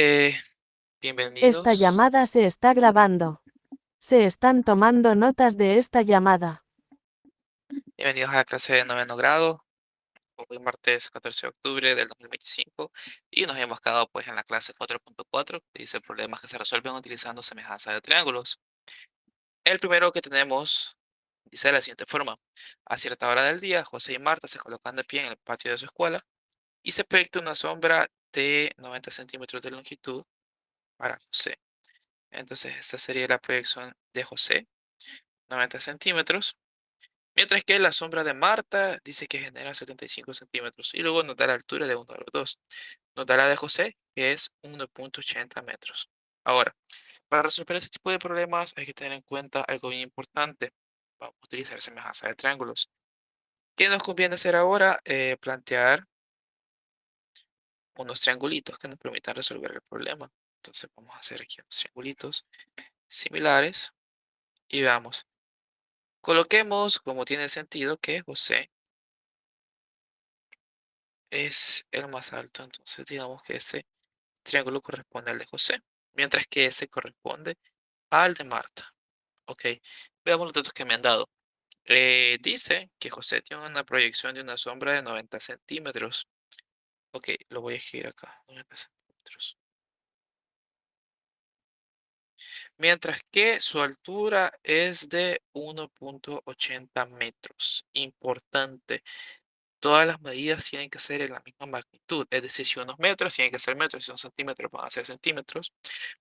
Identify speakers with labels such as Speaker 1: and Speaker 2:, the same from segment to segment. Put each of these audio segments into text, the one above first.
Speaker 1: Eh,
Speaker 2: Esta
Speaker 1: Bienvenidos.
Speaker 2: llamada se está grabando. Se están tomando notas de esta llamada.
Speaker 1: Bienvenidos a la clase de noveno grado. Hoy martes 14 de octubre del 2025 y nos hemos quedado pues en la clase 4.4 que dice problemas que se resuelven utilizando semejanza de triángulos. El primero que tenemos dice de la siguiente forma. A cierta hora del día, José y Marta se colocan de pie en el patio de su escuela y se proyecta una sombra de 90 centímetros de longitud para José. Entonces esta sería la proyección de José, 90 centímetros. Mientras que la sombra de Marta dice que genera 75 centímetros y luego nos da la altura de uno de los dos. Nos da la de José, que es 1.80 metros. Ahora, para resolver este tipo de problemas hay que tener en cuenta algo bien importante. Vamos a utilizar semejanza de triángulos. ¿Qué nos conviene hacer ahora? Plantear unos triangulitos que nos permitan resolver el problema. Entonces vamos a hacer aquí unos triangulitos similares y veamos. Coloquemos como tiene sentido que José es el más alto, entonces digamos que este triángulo corresponde al de José, mientras que ese corresponde al de Marta. Ok, veamos los datos que me han dado. Dice que José tiene una proyección de una sombra de 90 centímetros. Ok, lo voy a escribir acá, 90 centímetros. Mientras que su altura es de 1.80 metros. Importante. Todas las medidas tienen que ser en la misma magnitud. Es decir, si unos metros tienen que ser metros, si son centímetros van a ser centímetros.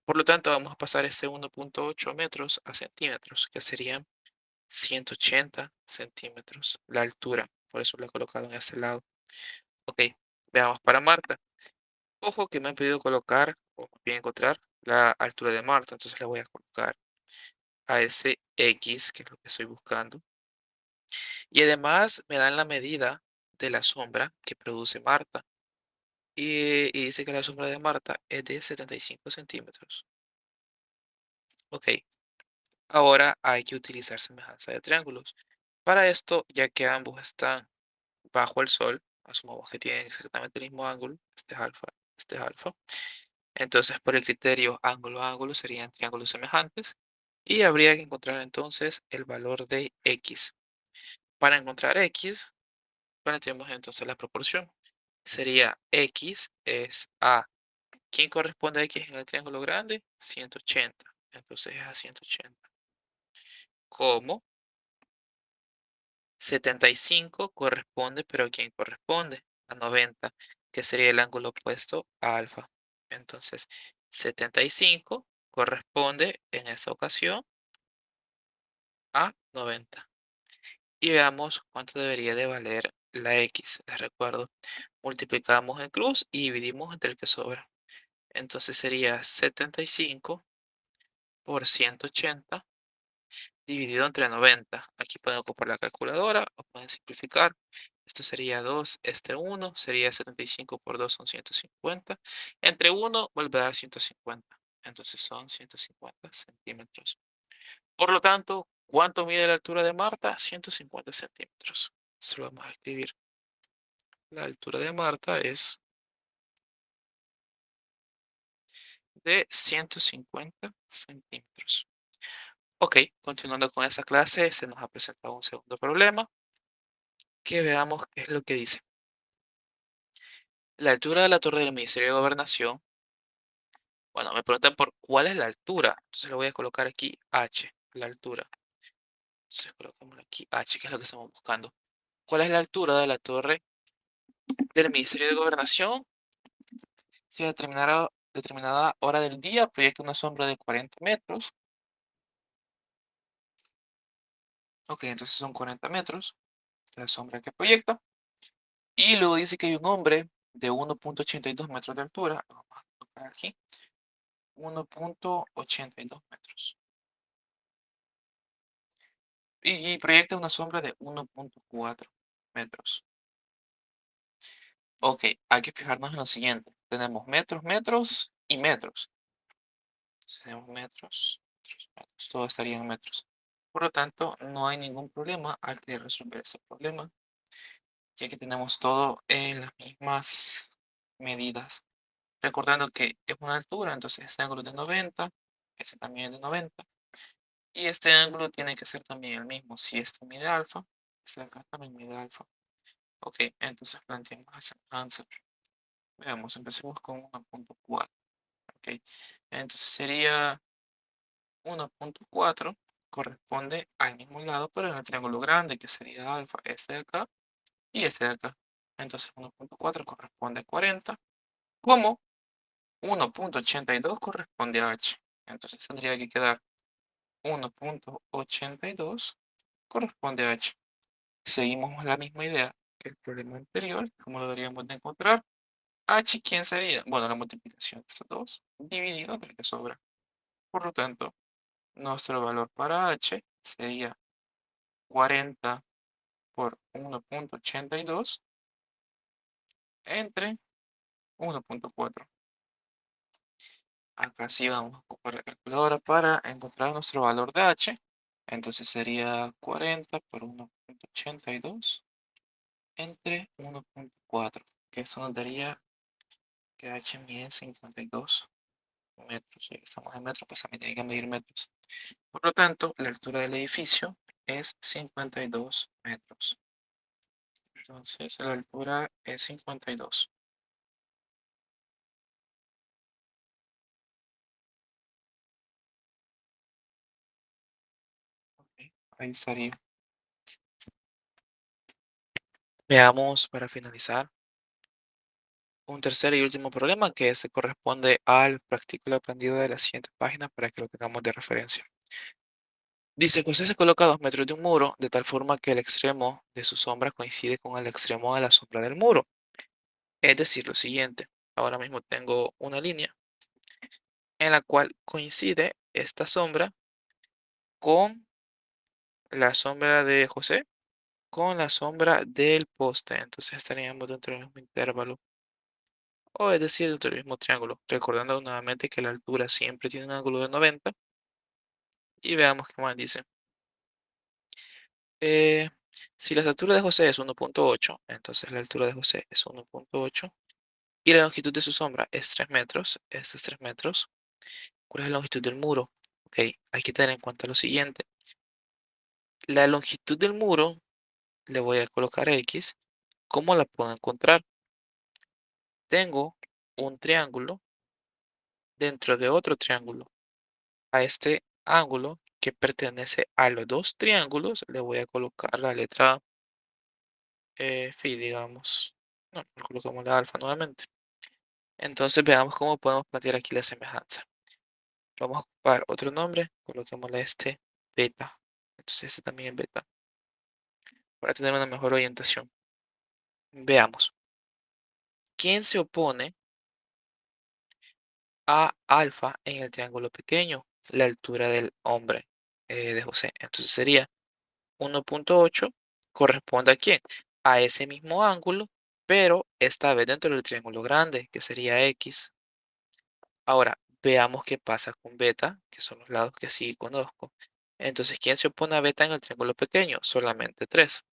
Speaker 1: Por lo tanto, vamos a pasar este 1.8 metros a centímetros, que serían 180 centímetros la altura. Por eso lo he colocado en este lado. Ok, veamos para Marta. Ojo que me han pedido colocar, o bien encontrar, la altura de Marta. Entonces le voy a colocar a ese X, que es lo que estoy buscando. Y además me dan la medida de la sombra que produce Marta. Y dice que la sombra de Marta es de 75 centímetros. Ok, ahora hay que utilizar semejanza de triángulos. Para esto, ya que ambos están bajo el sol, asumamos que tienen exactamente el mismo ángulo, este es alfa. Entonces, por el criterio ángulo-ángulo serían triángulos semejantes y habría que encontrar entonces el valor de x. Para encontrar x, planteamos entonces la proporción. Sería x es a. ¿Quién corresponde a x en el triángulo grande? 180. Entonces es a 180. ¿Cómo? 75 corresponde, pero ¿a quién corresponde? A 90, que sería el ángulo opuesto a alfa. Entonces, 75 corresponde en esta ocasión a 90. Y veamos cuánto debería de valer la x. Les recuerdo, multiplicamos en cruz y dividimos entre el que sobra. Entonces sería 75 por 180 dividido entre 90. Aquí pueden ocupar la calculadora o pueden simplificar. Esto sería 2, este 1, sería 75 por 2 son 150. Entre 1 vuelve a dar 150. Entonces son 150 centímetros. Por lo tanto, ¿cuánto mide la altura de Marta? 150 centímetros. Esto lo vamos a escribir. La altura de Marta es de 150 centímetros. Ok, continuando con esa clase, se nos ha presentado un segundo problema. Que veamos qué es lo que dice. La altura de la torre del Ministerio de Gobernación. Bueno, me preguntan por cuál es la altura. Entonces le voy a colocar aquí H, la altura. Entonces colocamos aquí H, que es lo que estamos buscando. ¿Cuál es la altura de la torre del Ministerio de Gobernación? Si a determinada hora del día proyecta una sombra de 40 metros. Ok, entonces son 40 metros la sombra que proyecta. Y luego dice que hay un hombre de 1.82 metros de altura. Vamos a colocar aquí. 1.82 metros. Y proyecta una sombra de 1.4 metros. Ok, hay que fijarnos en lo siguiente. Tenemos metros, metros y metros. Entonces, tenemos metros, metros, metros. Todo estaría en metros. Por lo tanto, no hay ningún problema al querer resolver ese problema, ya que tenemos todo en las mismas medidas. Recordando que es una altura, entonces este ángulo es de 90, ese también es de 90. Y este ángulo tiene que ser también el mismo. Si este mide alfa, este de acá también mide alfa. Ok, entonces planteamos la semejanza. Veamos, empecemos con 1.4. Ok, entonces sería 1.4 corresponde al mismo lado, pero en el triángulo grande, que sería alfa, este de acá y este de acá. Entonces 1.4 corresponde a 40, como 1.82 corresponde a h. Entonces tendría que quedar 1.82 corresponde a h. Seguimos la misma idea que el problema anterior. ¿Cómo lo deberíamos de encontrar? H, ¿quién sería? Bueno, la multiplicación de estos dos dividido entre el que sobra. Por lo tanto, nuestro valor para H sería 40 por 1.82 entre 1.4. Acá sí vamos a ocupar la calculadora para encontrar nuestro valor de H. Entonces sería 40 por 1.82 entre 1.4, que eso nos daría que H mide 52 metros. Ya que estamos en metros, pues también tiene que medir metros. Por lo tanto, la altura del edificio es 52 metros. Entonces, la altura es 52. Ok, ahí estaría. Veamos para finalizar un tercer y último problema que se corresponde al practículo aprendido de la siguiente página para que lo tengamos de referencia. Dice, José se coloca a 2 metros de un muro de tal forma que el extremo de su sombra coincide con el extremo de la sombra del muro. Es decir, lo siguiente. Ahora mismo tengo una línea en la cual coincide esta sombra con la sombra de José, con la sombra del poste. Entonces estaríamos dentro del mismo intervalo, o es decir, dentro del mismo triángulo. Recordando nuevamente que la altura siempre tiene un ángulo de 90. Y veamos qué más dice. Eh, si la altura de José es 1.8, entonces la altura de José es 1.8 y la longitud de su sombra es 3 metros. Este es 3 metros. ¿Cuál es la longitud del muro? Ok, hay que tener en cuenta lo siguiente. La longitud del muro le voy a colocar X. ¿Cómo la puedo encontrar? Tengo un triángulo dentro de otro triángulo. A este ángulo que pertenece a los dos triángulos le voy a colocar la letra phi, digamos. No, le colocamos la alfa nuevamente. Entonces veamos cómo podemos plantear aquí la semejanza. Vamos a ocupar otro nombre, coloquémosle este beta. Entonces este también es beta, para tener una mejor orientación. Veamos. ¿Quién se opone a alfa en el triángulo pequeño? La altura del hombre de José. Entonces sería 1.8 corresponde a quién? A ese mismo ángulo, pero esta vez dentro del triángulo grande, que sería X. Ahora, veamos qué pasa con beta, que son los lados que sí conozco. Entonces, ¿quién se opone a beta en el triángulo pequeño? Solamente 3.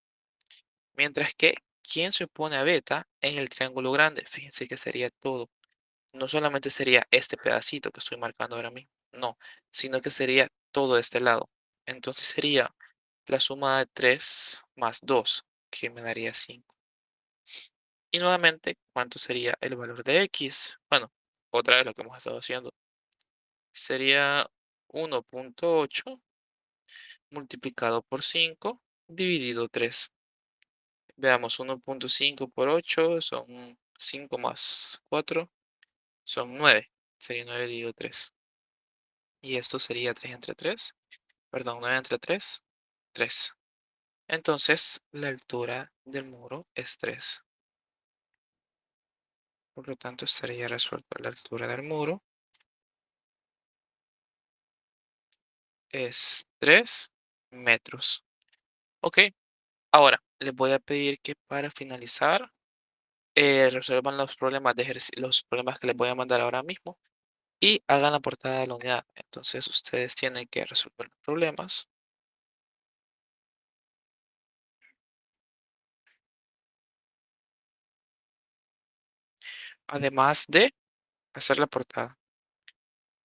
Speaker 1: Mientras que, ¿quién se opone a beta en el triángulo grande? Fíjense que sería todo. No solamente sería este pedacito que estoy marcando ahora mismo, no, sino que sería todo este lado. Entonces sería la suma de 3 más 2, que me daría 5. Y nuevamente, ¿cuánto sería el valor de X? Bueno, otra vez lo que hemos estado haciendo. Sería 1.8 multiplicado por 5 dividido 3. Veamos, 1.5 por 8 son 5 más 4, son 9. Sería 9 dividido 3. Y esto sería 3 entre 3. Perdón, 9 entre 3, 3. Entonces, la altura del muro es 3. Por lo tanto, estaría resuelto. La altura del muro es 3 metros. Ok, ahora les voy a pedir que para finalizar resuelvan los problemas los problemas que les voy a mandar ahora mismo y hagan la portada de la unidad. Entonces, ustedes tienen que resolver los problemas, además de hacer la portada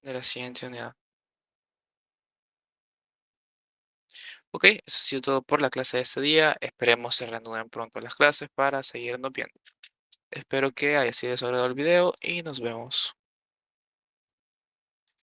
Speaker 1: de la siguiente unidad. Ok, eso ha sido todo por la clase de este día. Esperemos se reanuden pronto las clases para seguirnos viendo. Espero que haya sido de su agrado el video y nos vemos.